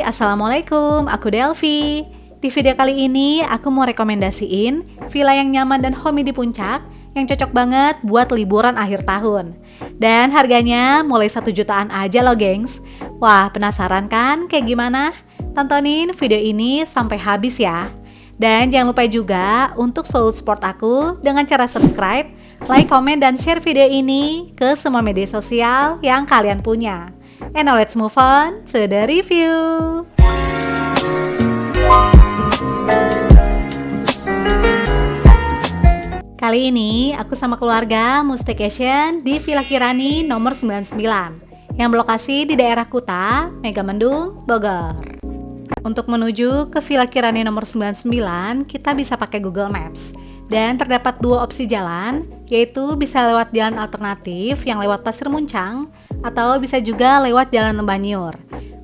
Assalamualaikum, aku Delvi. Di video kali ini, aku mau rekomendasiin villa yang nyaman dan homey di puncak yang cocok banget buat liburan akhir tahun. Dan harganya mulai 1 jutaan aja loh gengs. Wah, penasaran kan kayak gimana? Tontonin video ini sampai habis ya. Dan jangan lupa juga untuk selalu support aku dengan cara subscribe, like, komen, dan share video ini ke semua media sosial yang kalian punya. And now let's move on to the review. Kali ini aku sama keluarga mau staycation di Villa Kirani nomor 99 yang berlokasi di daerah Kuta, Megamendung, Bogor. Untuk menuju ke Villa Kirani nomor 99, kita bisa pakai Google Maps. Dan terdapat 2 opsi jalan, yaitu bisa lewat jalan alternatif yang lewat Pasir Muncang, atau bisa juga lewat jalan Lembah Nyur.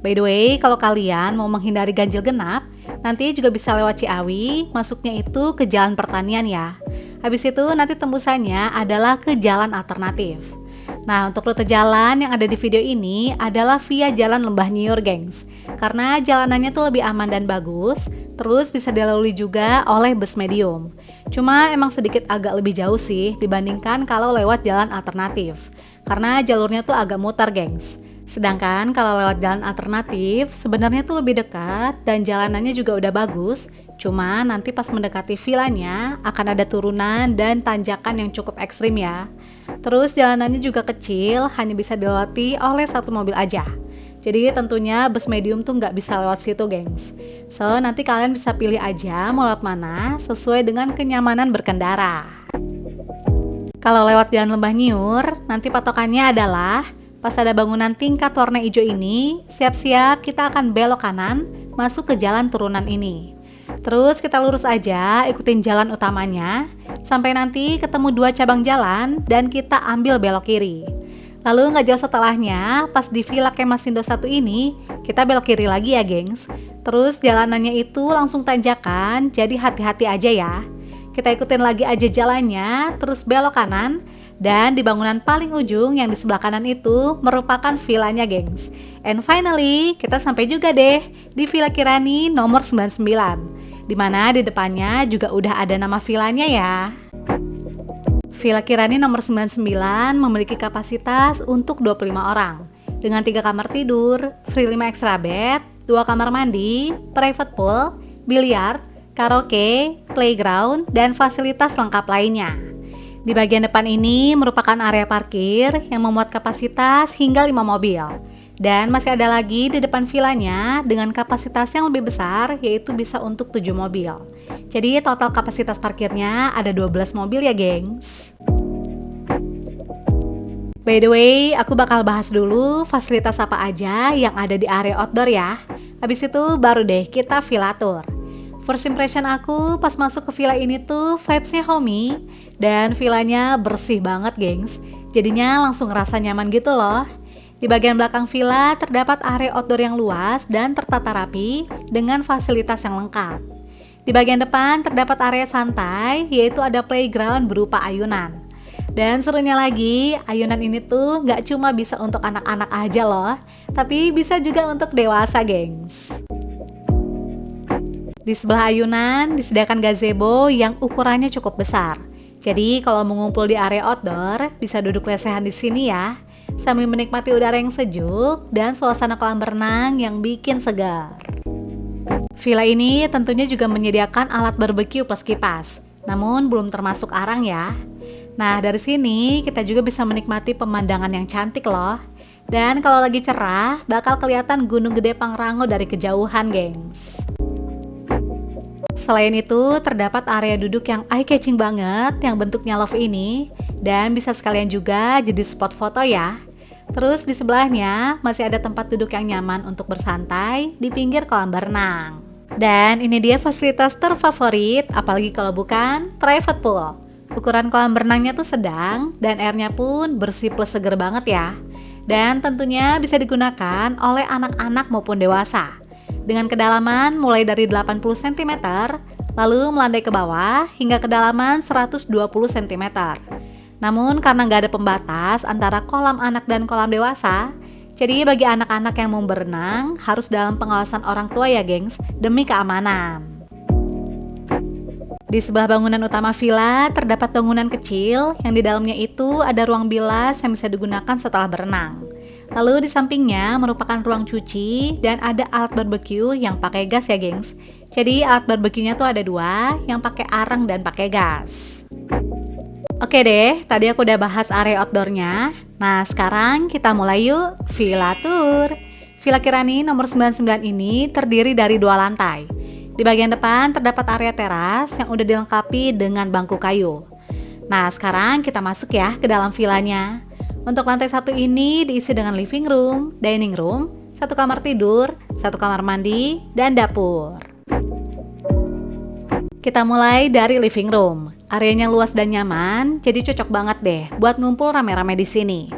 By the way, kalau kalian mau menghindari ganjil genap, nanti juga bisa lewat Ciawi, masuknya itu ke Jalan Pertanian ya. Habis itu nanti tembusannya adalah ke jalan alternatif. Nah, untuk rute jalan yang ada di video ini adalah via Jalan Lembah Nyur, gengs. Karena jalanannya tuh lebih aman dan bagus, terus bisa dilalui juga oleh bus medium. Cuma emang sedikit agak lebih jauh sih dibandingkan kalau lewat jalan alternatif. Karena jalurnya tuh agak muter, gengs. Sedangkan kalau lewat jalan alternatif sebenarnya tuh lebih dekat dan jalanannya juga udah bagus. Cuma nanti pas mendekati villanya akan ada turunan dan tanjakan yang cukup ekstrim ya. Terus jalanannya juga kecil, hanya bisa dilewati oleh 1 mobil aja. Jadi tentunya bus medium tuh nggak bisa lewat situ, gengs. So nanti kalian bisa pilih aja mau lewat mana sesuai dengan kenyamanan berkendara. Kalau lewat jalan Lembah Nyur, nanti patokannya adalah pas ada bangunan tingkat warna hijau ini, siap-siap kita akan belok kanan masuk ke jalan turunan ini. Terus kita lurus aja, ikutin jalan utamanya, sampai nanti ketemu 2 cabang jalan dan kita ambil belok kiri. Lalu nggak jauh setelahnya, pas di Villa Kemasindo 1 ini, kita belok kiri lagi ya gengs. Terus jalanannya itu langsung tanjakan, jadi hati-hati aja ya. Kita ikutin lagi aja jalannya, terus belok kanan, dan di bangunan paling ujung yang di sebelah kanan itu merupakan villanya, gengs. And finally, kita sampai juga deh di Villa Kirani nomor 99. Dimana di depannya juga udah ada nama villanya ya. Villa Kirani nomor 99 memiliki kapasitas untuk 25 orang dengan 3 kamar tidur, free 5 extra bed, 2 kamar mandi, private pool, biliar, karaoke, playground, dan fasilitas lengkap lainnya. Di bagian depan ini merupakan area parkir yang memuat kapasitas hingga 5 mobil. Dan masih ada lagi di depan villanya dengan kapasitas yang lebih besar, yaitu bisa untuk 7 mobil. Jadi total kapasitas parkirnya ada 12 mobil ya gengs. By the way, aku bakal bahas dulu fasilitas apa aja yang ada di area outdoor ya. Habis itu baru deh kita villa tour. First impression aku pas masuk ke villa ini tuh vibes-nya homey dan villanya bersih banget gengs. Jadinya langsung ngerasa nyaman gitu loh. Di bagian belakang villa terdapat area outdoor yang luas dan tertata rapi dengan fasilitas yang lengkap. Di bagian depan terdapat area santai, yaitu ada playground berupa ayunan. Dan serunya lagi, ayunan ini tuh nggak cuma bisa untuk anak-anak aja loh, tapi bisa juga untuk dewasa, gengs. Di sebelah ayunan disediakan gazebo yang ukurannya cukup besar. Jadi kalau mengumpul di area outdoor, bisa duduk lesehan di sini ya, sambil menikmati udara yang sejuk dan suasana kolam berenang yang bikin segar. Villa ini tentunya juga menyediakan alat barbeque plus kipas, namun belum termasuk arang ya. Nah, dari sini kita juga bisa menikmati pemandangan yang cantik loh. Dan kalau lagi cerah, bakal kelihatan Gunung Gede Pangrango dari kejauhan, gengs. Selain itu, terdapat area duduk yang eye-catching banget yang bentuknya love ini, dan bisa sekalian juga jadi spot foto ya. Terus di sebelahnya masih ada tempat duduk yang nyaman untuk bersantai di pinggir kolam berenang. Dan ini dia fasilitas terfavorit, apalagi kalau bukan private pool. Ukuran kolam berenangnya tuh sedang dan airnya pun bersih plus seger banget ya. Dan tentunya bisa digunakan oleh anak-anak maupun dewasa. Dengan kedalaman mulai dari 80 cm, lalu melandai ke bawah hingga kedalaman 120 cm. Namun karena nggak ada pembatas antara kolam anak dan kolam dewasa, Jadi bagi anak-anak yang mau berenang, harus dalam pengawasan orang tua ya gengs, demi keamanan. Di sebelah bangunan utama villa, terdapat bangunan kecil yang di dalamnya itu ada ruang bilas yang bisa digunakan setelah berenang. Lalu di sampingnya merupakan ruang cuci dan ada alat barbeque yang pakai gas ya gengs. Jadi alat barbeque-nya tuh ada dua, yang pakai arang dan pakai gas. Oke deh, tadi aku udah bahas area outdoornya. Nah sekarang kita mulai yuk villa tour. Villa Kirani nomor 99 ini terdiri dari 2 lantai. Di bagian depan terdapat area teras yang udah dilengkapi dengan bangku kayu. Nah sekarang kita masuk ya ke dalam villanya. Untuk lantai 1 ini diisi dengan living room, dining room, 1 kamar tidur, 1 kamar mandi, dan dapur. Kita mulai dari living room. Areanya luas dan nyaman, jadi cocok banget deh buat ngumpul rame-rame di sini.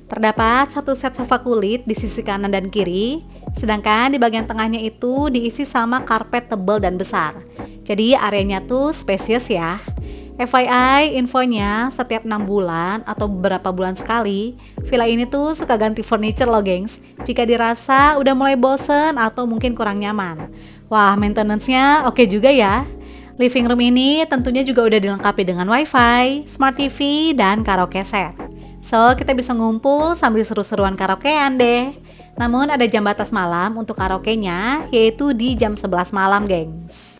Terdapat 1 set sofa kulit di sisi kanan dan kiri, sedangkan di bagian tengahnya itu diisi sama karpet tebal dan besar. Jadi areanya tuh spesies ya. FYI, infonya setiap 6 bulan atau beberapa bulan sekali, villa ini tuh suka ganti furniture loh gengs, jika dirasa udah mulai bosen atau mungkin kurang nyaman. Wah, maintenance-nya oke juga ya. Living room ini tentunya juga udah dilengkapi dengan wifi, smart TV, dan karaoke set. So, kita bisa ngumpul sambil seru-seruan karaokean deh. Namun ada jam batas malam untuk karaoke-nya, yaitu di jam 11 malam gengs.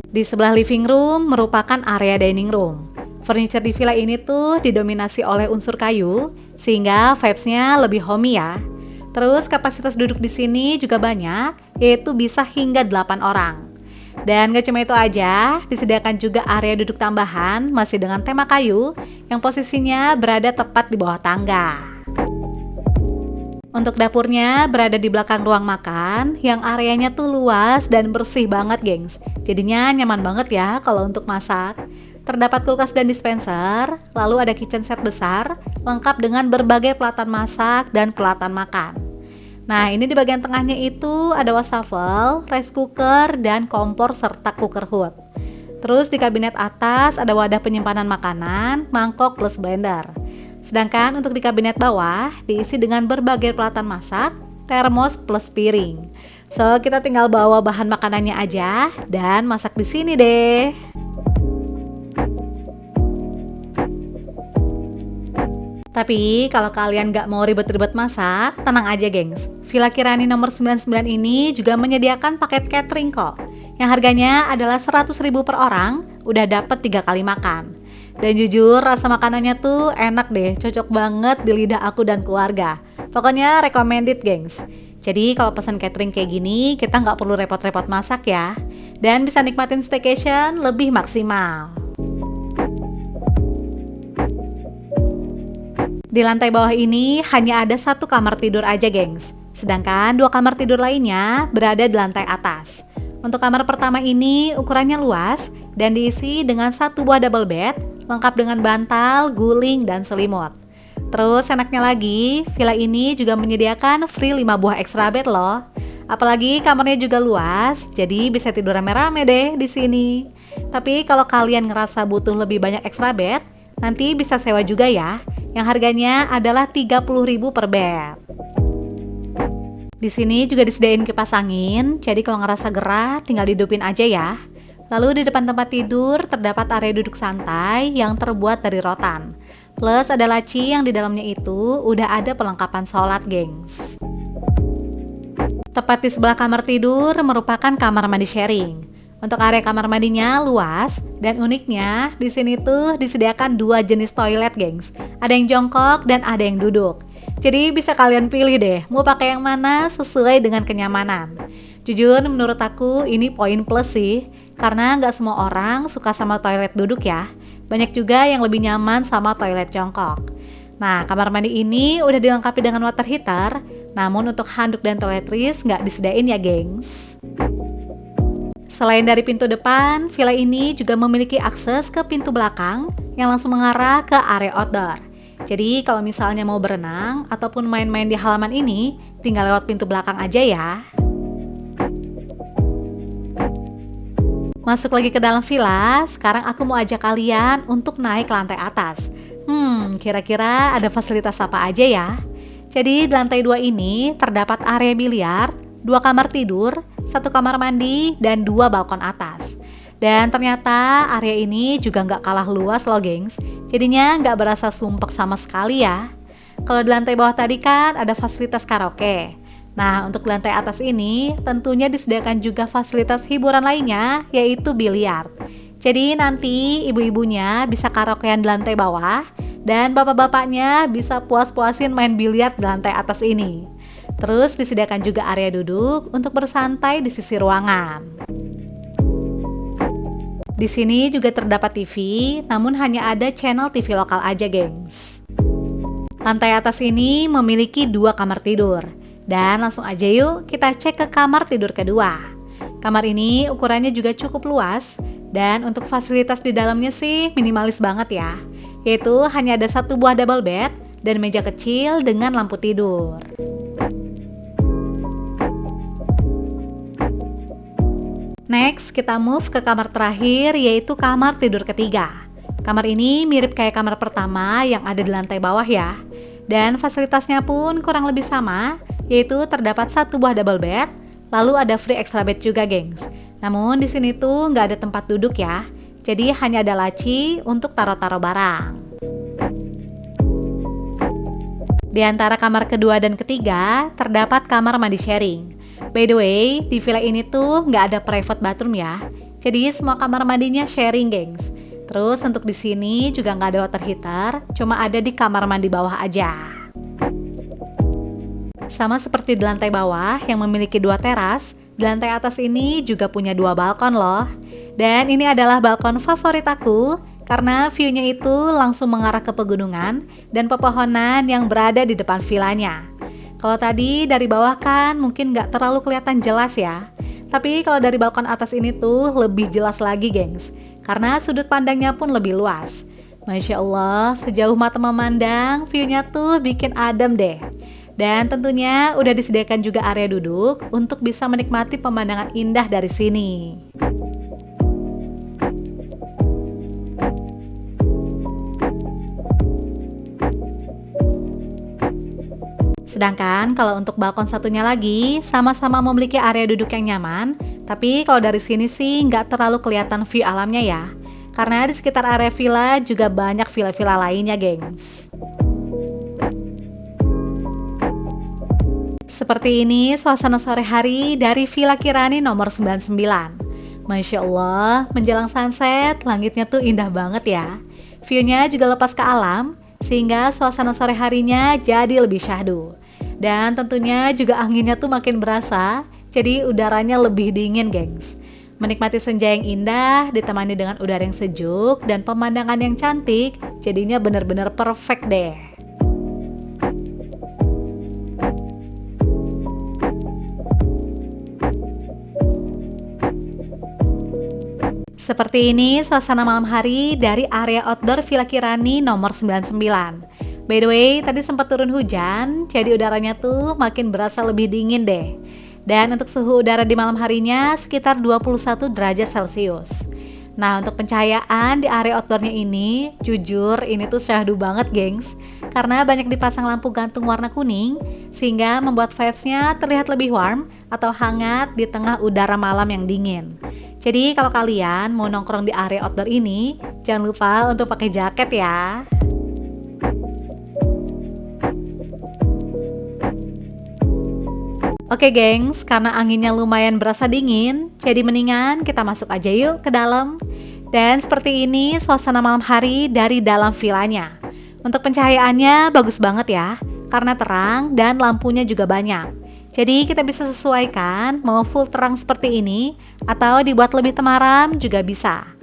Di sebelah living room merupakan area dining room. Furniture di villa ini tuh didominasi oleh unsur kayu, sehingga vibes-nya lebih homey ya. Terus kapasitas duduk di sini juga banyak, yaitu bisa hingga 8 orang. Dan gak cuma itu aja, disediakan juga area duduk tambahan masih dengan tema kayu yang posisinya berada tepat di bawah tangga. Untuk dapurnya berada di belakang ruang makan yang areanya tuh luas dan bersih banget gengs. Jadinya nyaman banget ya kalau untuk masak. Terdapat kulkas dan dispenser, lalu ada kitchen set besar lengkap dengan berbagai pelatan masak dan pelatan makan. Nah ini di bagian tengahnya itu ada wastafel, rice cooker, dan kompor serta cooker hood. Terus di kabinet atas ada wadah penyimpanan makanan, mangkok plus blender. Sedangkan untuk di kabinet bawah diisi dengan berbagai pelatan masak, termos plus piring. So kita tinggal bawa bahan makanannya aja dan masak di sini deh. Tapi kalau kalian gak mau ribet-ribet masak, tenang aja gengs. Villa Kirani nomor 99 ini juga menyediakan paket catering kok. Yang harganya adalah 100.000 per orang, udah dapet 3 kali makan. Dan jujur rasa makanannya tuh enak deh, cocok banget di lidah aku dan keluarga. Pokoknya recommended gengs. Jadi kalau pesan catering kayak gini, kita gak perlu repot-repot masak ya. Dan bisa nikmatin staycation lebih maksimal. Di lantai bawah ini hanya ada 1 kamar tidur aja gengs, sedangkan 2 kamar tidur lainnya berada di lantai atas. Untuk kamar pertama ini ukurannya luas dan diisi dengan 1 buah double bed, lengkap dengan bantal, guling, dan selimut. Terus enaknya lagi, villa ini juga menyediakan free 5 buah extra bed loh. Apalagi kamarnya juga luas, jadi bisa tidur rame-rame deh di sini. Tapi kalau kalian ngerasa butuh lebih banyak extra bed, nanti bisa sewa juga ya, yang harganya adalah 30.000 per bed. Di sini juga disediain kipas angin, jadi kalau ngerasa gerah tinggal dihidupin aja ya. Lalu di depan tempat tidur terdapat area duduk santai yang terbuat dari rotan. Plus ada laci yang di dalamnya itu udah ada perlengkapan sholat gengs. Tepat di sebelah kamar tidur merupakan kamar mandi sharing. Untuk area kamar mandinya luas dan uniknya di sini tuh disediakan 2 jenis toilet gengs. Ada yang jongkok dan ada yang duduk. Jadi bisa kalian pilih deh mau pakai yang mana sesuai dengan kenyamanan. Jujur menurut aku ini poin plus sih, karena nggak semua orang suka sama toilet duduk ya. Banyak juga yang lebih nyaman sama toilet jongkok. Nah kamar mandi ini udah dilengkapi dengan water heater, namun untuk handuk dan toiletries nggak disediain ya gengs. Selain dari pintu depan, villa ini juga memiliki akses ke pintu belakang yang langsung mengarah ke area outdoor. Jadi kalau misalnya mau berenang ataupun main-main di halaman ini, tinggal lewat pintu belakang aja ya. Masuk lagi ke dalam villa, sekarang aku mau ajak kalian untuk naik ke lantai atas. Kira-kira ada fasilitas apa aja ya? Jadi di lantai 2 ini terdapat area biliar, 2 kamar tidur, 1 kamar mandi, dan 2 balkon atas. Dan ternyata area ini juga nggak kalah luas loh gengs, jadinya nggak berasa sumpek sama sekali ya. Kalau di lantai bawah tadi kan ada fasilitas karaoke. Nah untuk di lantai atas ini tentunya disediakan juga fasilitas hiburan lainnya, yaitu biliar. Jadi nanti ibu-ibunya bisa karaokean di lantai bawah, dan bapak-bapaknya bisa puas-puasin main biliar di lantai atas ini. Terus disediakan juga area duduk untuk bersantai di sisi ruangan. Di sini juga terdapat TV, namun hanya ada channel TV lokal aja, gengs. Lantai atas ini memiliki 2 kamar tidur. Dan langsung aja yuk kita cek ke kamar tidur kedua. Kamar ini ukurannya juga cukup luas, dan untuk fasilitas di dalamnya sih minimalis banget ya. Yaitu hanya ada 1 buah double bed dan meja kecil dengan lampu tidur. Next, kita move ke kamar terakhir, yaitu kamar tidur ketiga. Kamar ini mirip kayak kamar pertama yang ada di lantai bawah ya. Dan fasilitasnya pun kurang lebih sama, yaitu terdapat 1 buah double bed, lalu ada free extra bed juga, gengs. Namun di sini tuh nggak ada tempat duduk ya, jadi hanya ada laci untuk taruh-taruh barang. Di antara kamar kedua dan ketiga, terdapat kamar mandi sharing. By the way, di villa ini tuh nggak ada private bathroom ya. Jadi semua kamar mandinya sharing, gengs. Terus untuk di sini juga nggak ada water heater, cuma ada di kamar mandi bawah aja. Sama seperti di lantai bawah yang memiliki 2 teras, di lantai atas ini juga punya 2 balkon loh. Dan ini adalah balkon favorit aku karena view-nya itu langsung mengarah ke pegunungan dan pepohonan yang berada di depan villanya. Kalau tadi dari bawah kan mungkin nggak terlalu kelihatan jelas ya. Tapi kalau dari balkon atas ini tuh lebih jelas lagi, gengs. Karena sudut pandangnya pun lebih luas. Masya Allah, sejauh mata memandang, view-nya tuh bikin adem deh. Dan tentunya udah disediakan juga area duduk untuk bisa menikmati pemandangan indah dari sini. Sedangkan kalau untuk balkon satunya lagi, sama-sama memiliki area duduk yang nyaman, tapi kalau dari sini sih nggak terlalu kelihatan view alamnya ya. Karena di sekitar area villa juga banyak villa-villa lainnya, gengs. Seperti ini suasana sore hari dari Villa Kirani nomor 99. Masya Allah, menjelang sunset, langitnya tuh indah banget ya. View-nya juga lepas ke alam, sehingga suasana sore harinya jadi lebih syahdu. Dan tentunya juga anginnya tuh makin berasa, jadi udaranya lebih dingin, gengs. Menikmati senja yang indah, ditemani dengan udara yang sejuk, dan pemandangan yang cantik, jadinya benar-benar perfect deh. Seperti ini suasana malam hari dari area outdoor Villa Kirani nomor 99. By the way, tadi sempat turun hujan, jadi udaranya tuh makin berasa lebih dingin deh. Dan untuk suhu udara di malam harinya sekitar 21 derajat Celcius. Nah, untuk pencahayaan di area outdoornya ini, jujur ini tuh syahdu banget, gengs. Karena banyak dipasang lampu gantung warna kuning, sehingga membuat vibes-nya terlihat lebih warm atau hangat di tengah udara malam yang dingin. Jadi kalau kalian mau nongkrong di area outdoor ini, jangan lupa untuk pakai jaket ya. Oke gengs, karena anginnya lumayan berasa dingin, jadi mendingan kita masuk aja yuk ke dalam. Dan seperti ini suasana malam hari dari dalam villanya. Untuk pencahayaannya bagus banget ya, karena terang dan lampunya juga banyak. Jadi kita bisa sesuaikan mau full terang seperti ini, atau dibuat lebih temaram juga bisa.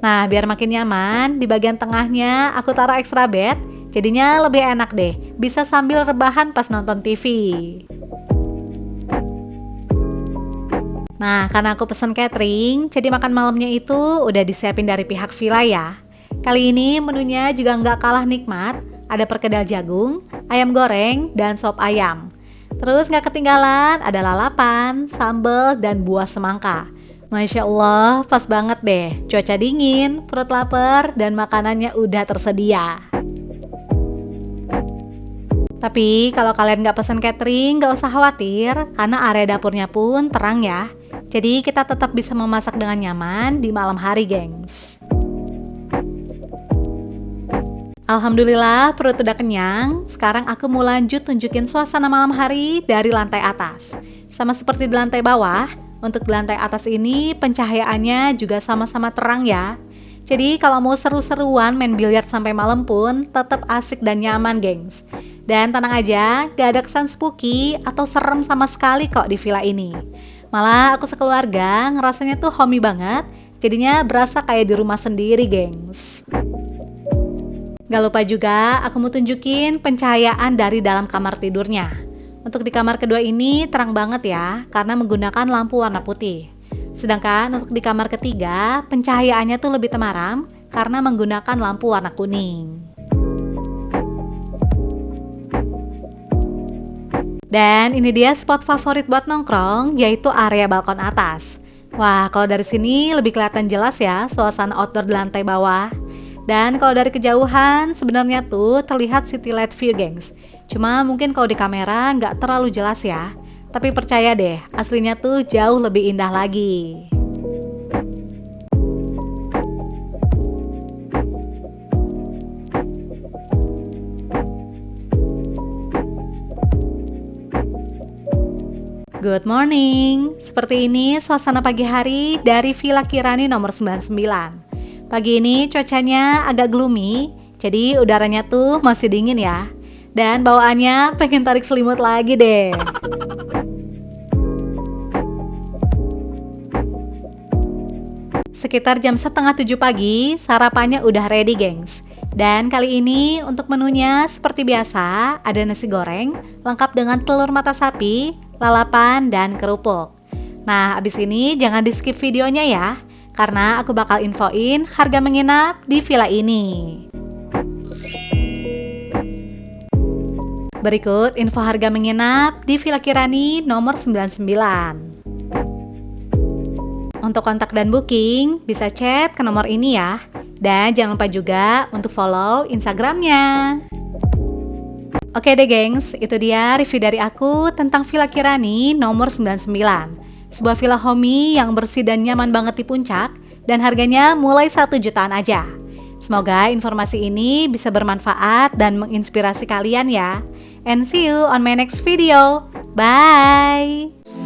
Nah, biar makin nyaman, di bagian tengahnya aku taruh extra bed, jadinya lebih enak deh, bisa sambil rebahan pas nonton TV. Nah, karena aku pesen catering, jadi makan malamnya itu udah disiapin dari pihak villa ya. Kali ini menunya juga nggak kalah nikmat, ada perkedel jagung, ayam goreng, dan sop ayam. Terus nggak ketinggalan ada lalapan, sambal, dan buah semangka. Masya Allah, pas banget deh, cuaca dingin, perut lapar, dan makanannya udah tersedia. Tapi kalau kalian nggak pesan catering, nggak usah khawatir, karena area dapurnya pun terang ya. Jadi kita tetap bisa memasak dengan nyaman di malam hari, gengs. Alhamdulillah perut udah kenyang. Sekarang aku mau lanjut tunjukin suasana malam hari dari lantai atas. Sama seperti di lantai bawah, untuk di lantai atas ini pencahayaannya juga sama-sama terang ya. Jadi kalau mau seru-seruan main biliar sampai malam pun tetap asik dan nyaman, gengs. Dan tenang aja, gak ada kesan spooky atau serem sama sekali kok di villa ini. Malah aku sekeluarga ngerasanya tuh homey banget, jadinya berasa kayak di rumah sendiri, gengs. Gak lupa juga aku mau tunjukin pencahayaan dari dalam kamar tidurnya. Untuk di kamar kedua ini terang banget ya, karena menggunakan lampu warna putih. Sedangkan untuk di kamar ketiga, pencahayaannya tuh lebih temaram karena menggunakan lampu warna kuning. Dan ini dia spot favorit buat nongkrong, yaitu area balkon atas. Wah, kalau dari sini lebih kelihatan jelas ya suasana outdoor di lantai bawah. Dan kalau dari kejauhan sebenarnya tuh terlihat city light view, gengs. Cuma mungkin kalau di kamera nggak terlalu jelas ya. Tapi percaya deh, aslinya tuh jauh lebih indah lagi. Good morning. Seperti ini suasana pagi hari dari Villa Kirani nomor 99. Pagi ini cuacanya agak gloomy, jadi udaranya tuh masih dingin ya. Dan bawaannya pengen tarik selimut lagi deh. Sekitar jam setengah 7 pagi, sarapannya udah ready, gengs. Dan kali ini untuk menunya seperti biasa, ada nasi goreng, lengkap dengan telur mata sapi, lalapan, dan kerupuk. Nah, abis ini jangan di skip videonya ya, karena aku bakal infoin harga menginap di villa ini. Berikut info harga menginap di Villa Kirani nomor 99. Untuk kontak dan booking, bisa chat ke nomor ini ya. Dan jangan lupa juga untuk follow Instagramnya. Oke deh gengs, itu dia review dari aku tentang Villa Kirani nomor 99. Sebuah villa homey yang bersih dan nyaman banget di puncak, dan harganya mulai 1 jutaan aja. Semoga informasi ini bisa bermanfaat dan menginspirasi kalian ya. And see you on my next video. Bye!